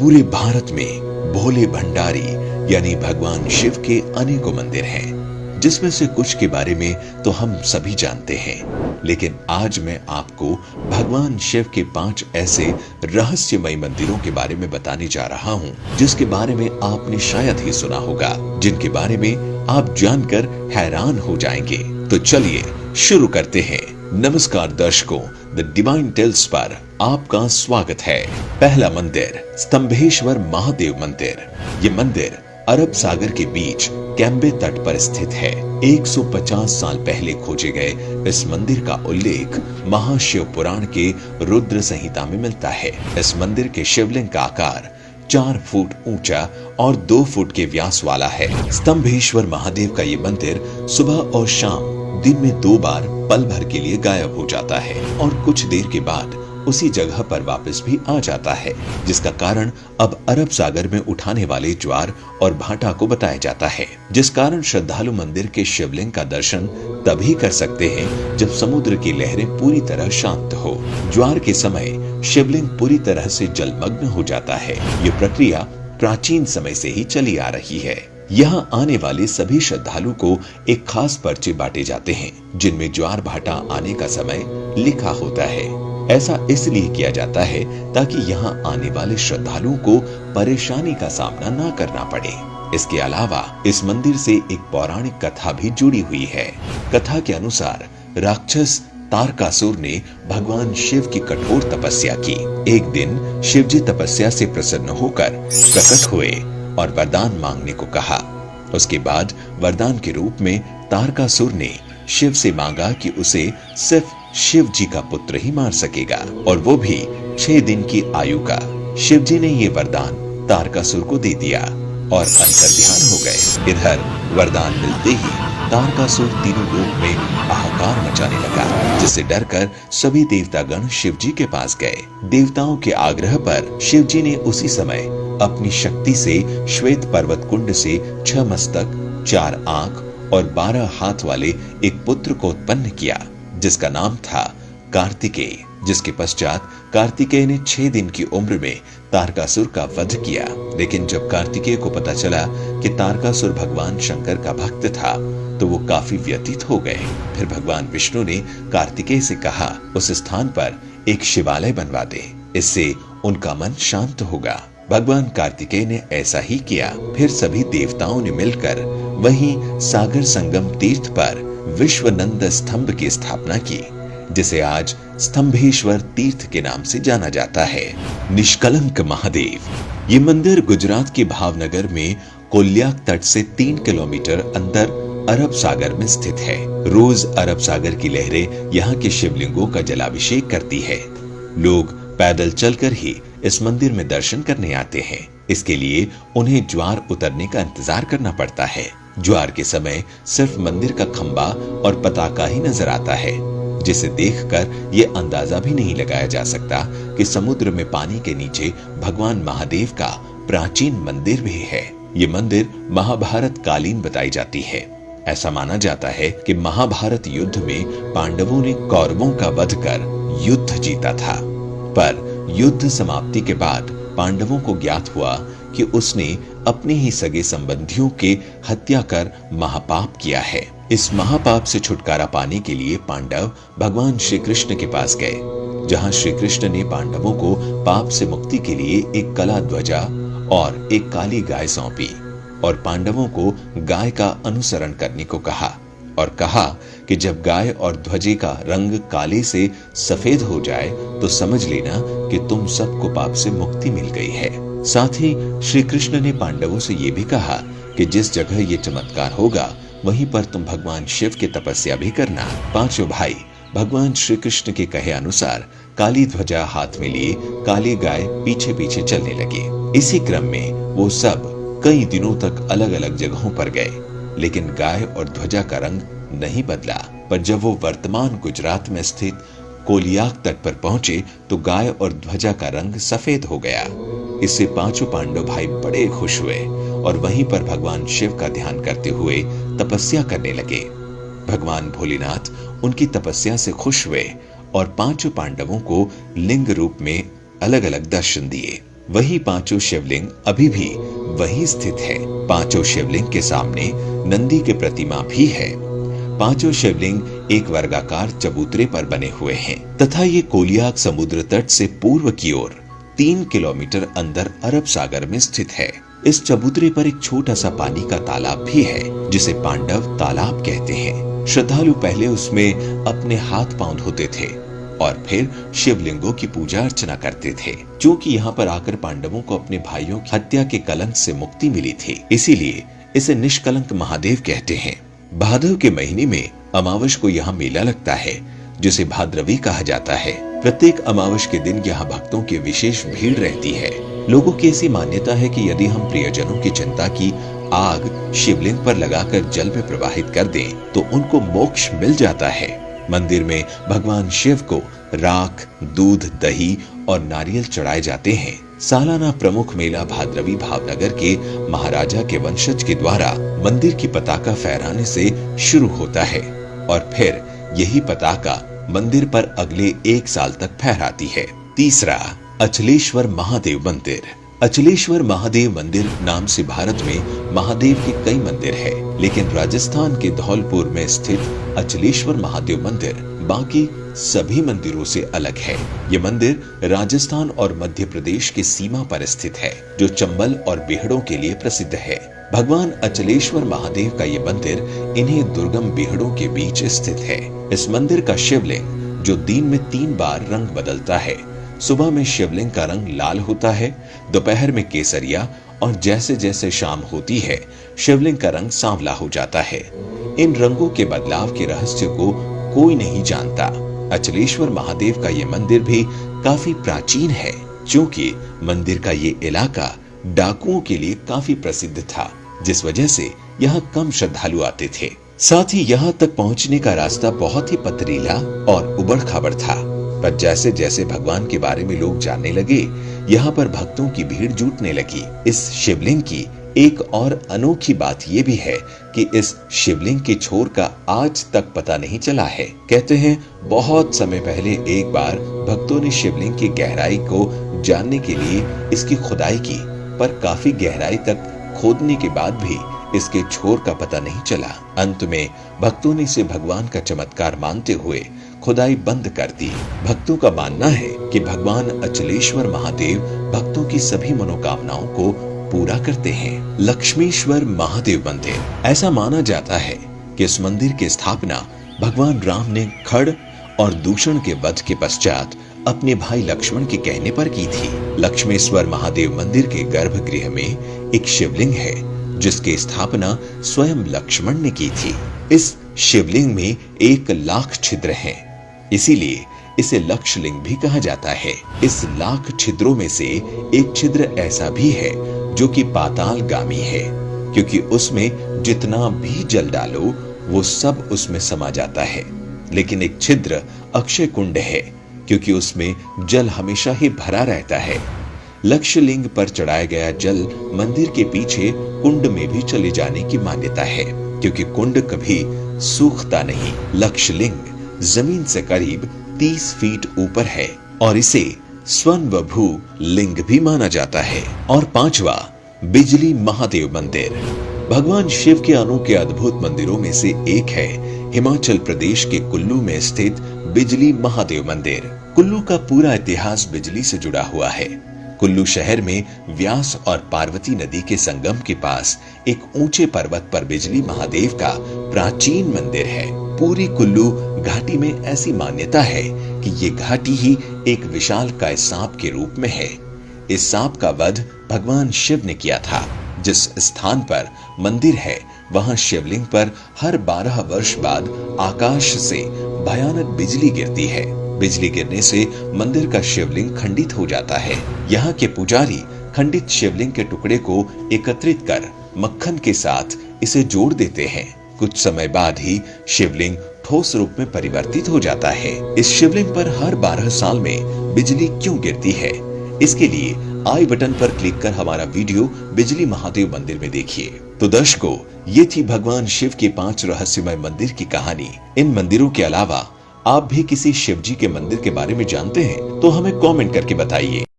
पूरे भारत में भोले भंडारी यानी भगवान शिव के अनेकों मंदिर हैं, जिसमें से कुछ के बारे में तो हम सभी जानते हैं। लेकिन आज मैं आपको भगवान शिव के 5 ऐसे रहस्यमय मंदिरों के बारे में बताने जा रहा हूं, जिसके बारे में आपने शायद ही सुना होगा, जिनके बारे में आप जानकर हैरान हो जाएंगे। तो चलिए शुरू करते हैं। नमस्कार दर्शकों, द डिवाइन टेल्स पर आपका स्वागत है। पहला मंदिर, स्तंभेश्वर महादेव मंदिर। ये मंदिर अरब सागर के बीच कैम्बे तट पर स्थित है। 150 साल पहले खोजे गए इस मंदिर का उल्लेख महाशिव पुराण के रुद्र संहिता में मिलता है। इस मंदिर के शिवलिंग का आकार 4 फुट ऊंचा और 2 फुट के व्यास वाला है। स्तंभेश्वर महादेव का ये मंदिर सुबह और शाम दिन में 2 बार पल भर के लिए गायब हो जाता है और कुछ देर के बाद उसी जगह पर वापस भी आ जाता है, जिसका कारण अब अरब सागर में उठाने वाले ज्वार और भाटा को बताया जाता है, जिस कारण श्रद्धालु मंदिर के शिवलिंग का दर्शन तभी कर सकते हैं जब समुद्र की लहरें पूरी तरह शांत हो। ज्वार के समय शिवलिंग पूरी तरह से जलमग्न हो जाता है। ये प्रक्रिया प्राचीन समय से ही चली आ रही है। यहाँ आने वाले सभी श्रद्धालु को एक खास पर्चे बांटे जाते हैं, जिनमें ज्वार भाटा आने का समय लिखा होता है। ऐसा इसलिए किया जाता है ताकि यहाँ आने वाले श्रद्धालुओं को परेशानी का सामना न करना पड़े। इसके अलावा इस मंदिर से एक पौराणिक कथा भी जुड़ी हुई है। कथा के अनुसार राक्षस तारकासुर ने भगवान शिव की कठोर तपस्या की। एक दिन शिवजी तपस्या से प्रसन्न होकर प्रकट हुए और वरदान मांगने को कहा। उसके बाद वरदान के रूप में तारकासुर ने शिव से मांगा कि उसे सिर्फ शिव जी का पुत्र ही मार सकेगा, और वो भी 6 दिन की आयु का। शिव जी ने ये वरदान तारकासुर को दे दिया और अंतर्ध्यान हो गए। इधर वरदान मिलते ही तारकासुर तीनों लोक में हाहाकार मचाने लगा, जिससे डरकर सभी देवतागण शिव जी के पास गए। देवताओं के आग्रह पर शिव जी ने उसी समय अपनी शक्ति से श्वेत पर्वत कुंड से 6 मस्तक, 4 आंख और 12 हाथ वाले एक पुत्र को उत्पन्न किया, जिसका नाम था कार्तिकेय। जिसके पश्चात कार्तिकेय ने 6 दिन की उम्र में तारकासुर का वध किया। लेकिन जब कार्तिकेय को पता चला कि तारकासुर भगवान शंकर का भक्त था, तो वो काफी व्यथित हो गए। फिर भगवान विष्णु ने कार्तिकेय से कहा, उस स्थान पर एक शिवालय बनवा दे, इससे उनका मन शांत होगा। भगवान कार्तिकेय ने ऐसा ही किया। फिर सभी देवताओं ने मिलकर वहीं सागर संगम तीर्थ पर विश्वनंद स्तंभ की स्थापना की, जिसे आज स्तंभेश्वर तीर्थ के नाम से जाना जाता है। निष्कलंक महादेव। ये मंदिर गुजरात के भावनगर में कोल्याक तट से 3 किलोमीटर अंदर अरब सागर में स्थित है। रोज अरब सागर की लहरें यहाँ के शिवलिंगों का जलाभिषेक करती है। लोग पैदल चलकर ही इस मंदिर में दर्शन करने आते हैं। इसके लिए उन्हें ज्वार उतरने का इंतजार करना पड़ता है। ज्वार के समय सिर्फ मंदिर का खंबा और पताका ही नजर आता है, जिसे देखकर ये अंदाजा भी नहीं लगाया जा सकता कि समुद्र में पानी के नीचे भगवान महादेव का प्राचीन मंदिर भी है। ये मंदिर महाभारत कालीन बताई जाती है। ऐसा माना जाता है कि महाभारत युद्ध में पांडवों ने कौरवों का वध कर युद्ध जीता था, पर युद्ध समाप्ति के बाद पांडवों को ज्ञात हुआ कि उसने अपने ही सगे संबंधियों के हत्या कर महापाप किया है। इस महापाप से छुटकारा पाने के लिए पांडव भगवान श्री कृष्ण के पास गए, जहां श्री कृष्ण ने पांडवों को पाप से मुक्ति के लिए एक कला ध्वजा और एक काली गाय सौंपी और पांडवों को गाय का अनुसरण करने को कहा, और कहा कि जब गाय और ध्वजे का रंग काले से सफेद हो जाए तो समझ लेना कि तुम सबको पाप से मुक्ति मिल गई है। साथ ही श्री कृष्ण ने पांडवों से ये भी कहा कि जिस जगह ये चमत्कार होगा वहीं पर तुम भगवान शिव की तपस्या भी करना। पांचों भाई भगवान श्री कृष्ण के कहे अनुसार काली ध्वजा हाथ में लिए काली गाय पीछे पीछे चलने लगे। इसी क्रम में वो सब कई दिनों तक अलग अलग जगहों पर गए, लेकिन गाय और ध्वजा का रंग नहीं बदला। पर जब वो वर्तमान गुजरात में स्थित कोलियाक तट पर पहुंचे तो गाय और ध्वजा का रंग सफेद हो गया। इससे पांचों पांडव भाई बड़े खुश हुए और वहीं पर भगवान शिव का ध्यान करते हुए तपस्या करने लगे। भगवान भोलेनाथ उनकी तपस्या से खुश हुए और पांचों पांडवों को लिंग रूप में अलग अलग दर्शन दिए। वही पांचों शिवलिंग अभी भी वहीं स्थित है। पांचों शिवलिंग के सामने नंदी की प्रतिमा भी है। पांचों शिवलिंग एक वर्गाकार चबूतरे पर बने हुए हैं तथा ये कोलियाक समुद्र तट से पूर्व की ओर 3 किलोमीटर अंदर अरब सागर में स्थित है। इस चबूतरे पर एक छोटा सा पानी का तालाब भी है जिसे पांडव तालाब कहते हैं। श्रद्धालु पहले उसमें अपने हाथ पांव धोते थे और फिर शिवलिंगों की पूजा अर्चना करते थे। क्योंकि यहाँ पर आकर पांडवों को अपने भाइयों की हत्या के कलंक से मुक्ति मिली थी, इसीलिए इसे निष्कलंक महादेव कहते हैं। भादव के महीने में अमावस को यहाँ मेला लगता है जिसे भाद्रवी कहा जाता है। प्रत्येक अमावस के दिन यहाँ भक्तों की विशेष भीड़ रहती है। लोगों की ऐसी मान्यता है कि यदि हम प्रियजनों की चिंता की आग शिवलिंग पर लगाकर जल में प्रवाहित कर दें तो उनको मोक्ष मिल जाता है। मंदिर में भगवान शिव को राख, दूध, दही और नारियल चढ़ाए जाते हैं। सालाना प्रमुख मेला भाद्रवी भावनगर के महाराजा के वंशज के द्वारा मंदिर की पताका फहराने से शुरू होता है और फिर यही पताका मंदिर पर अगले 1 साल तक फहराती है। तीसरा, अचलेश्वर महादेव मंदिर। अचलेश्वर महादेव मंदिर नाम से भारत में महादेव के कई मंदिर है, लेकिन राजस्थान के धौलपुर में स्थित अचलेश्वर महादेव मंदिर बाकी सभी मंदिरों से अलग है। ये मंदिर राजस्थान और मध्य प्रदेश की सीमा पर स्थित है, जो चंबल और बेहड़ों के लिए प्रसिद्ध है। भगवान अचलेश्वर महादेव का ये मंदिर इन्हीं दुर्गम बेहड़ों के बीच स्थित है। इस मंदिर का शिवलिंग जो दिन में 3 बार रंग बदलता है, सुबह में शिवलिंग का रंग लाल होता है, दोपहर में केसरिया और जैसे जैसे शाम होती है शिवलिंग का रंग सांवला हो जाता है। इन रंगों के बदलाव के रहस्य को कोई नहीं जानता। अचलेश्वर महादेव का ये मंदिर भी काफी प्राचीन है, क्योंकि मंदिर का ये इलाका डाकुओं के लिए काफी प्रसिद्ध था, जिस वजह से यहाँ कम श्रद्धालु आते थे। साथ ही यहाँ तक पहुँचने का रास्ता बहुत ही पथरीला और उबड़ खाबड़ था। पर जैसे जैसे भगवान के बारे में लोग जानने लगे, यहाँ पर भक्तों की भीड़ जुटने लगी। इस शिवलिंग की एक और अनोखी बात ये भी है कि इस शिवलिंग के छोर का आज तक पता नहीं चला है। कहते हैं बहुत समय पहले एक बार भक्तों ने शिवलिंग की गहराई को जानने के लिए इसकी खुदाई की, पर काफी गहराई तक खोदने के बाद भी इसके छोर का पता नहीं चला। अंत में भक्तों ने इसे भगवान का चमत्कार मानते हुए खुदाई बंद कर दी। भक्तों का मानना है कि भगवान अचलेश्वर महादेव भक्तों की सभी मनोकामनाओं को पूरा करते हैं। लक्ष्मीश्वर महादेव मंदिर। ऐसा माना जाता है कि इस मंदिर की स्थापना भगवान राम ने खड़ और दूषण के वध के पश्चात अपने भाई लक्ष्मण के कहने पर की थी। लक्ष्मेश्वर महादेव मंदिर के गर्भगृह में एक शिवलिंग है जिसकी स्थापना स्वयं लक्ष्मण ने की थी। इस शिवलिंग में 1 लाख छिद्र हैं, इसीलिए इसे लक्षलिंग भी कहा जाता है। इस लाख छिद्रों में से एक छिद्र ऐसा भी है जो कि पातालगामी है, क्योंकि उसमें जितना भी जल डालो वो सब उसमें समा जाता है। लेकिन एक छिद्र अक्षय कुंड है, क्योंकि उसमें जल हमेशा ही भरा रहता है। लक्षलिंग पर चढ़ाया गया जल मंदिर के पीछे कुंड में भी चले जाने की मान्यता है, क्योंकि कुंड कभी सूखता नहीं। लक्षलिंग जमीन से करीब 30 फीट ऊपर है और इसे स्वयंभू लिंग भी माना जाता है। और 5वां, बिजली महादेव मंदिर। भगवान शिव के अनोखे अद्भुत मंदिरों में से एक है हिमाचल प्रदेश के कुल्लू में स्थित बिजली महादेव मंदिर। कुल्लू का पूरा इतिहास बिजली से जुड़ा हुआ है। कुल्लू शहर में व्यास और पार्वती नदी के संगम के पास एक ऊंचे पर्वत पर बिजली महादेव का प्राचीन मंदिर है। पूरी कुल्लू घाटी में ऐसी मान्यता है कि ये घाटी ही एक विशालकाय सांप के रूप में है। इस सांप का वध भगवान शिव ने किया था। जिस स्थान पर मंदिर है वहां शिवलिंग पर हर 12 वर्ष बाद आकाश से भयानक बिजली गिरती है। बिजली गिरने से मंदिर का शिवलिंग खंडित हो जाता है। यहाँ के पुजारी खंडित शिवलिंग के टुकड़े को एकत्रित कर मक्खन के साथ इसे जोड़ देते हैं। कुछ समय बाद ही शिवलिंग ठोस रूप में परिवर्तित हो जाता है। इस शिवलिंग पर हर 12 साल में बिजली क्यों गिरती है, इसके लिए आई बटन पर क्लिक कर हमारा वीडियो बिजली महादेव मंदिर में देखिए। तो दर्शकों, ये थी भगवान शिव के 5 रहस्यमय मंदिर की कहानी। इन मंदिरों के अलावा आप भी किसी शिव जी के मंदिर के बारे में जानते हैं तो हमें कमेंट करके बताइए।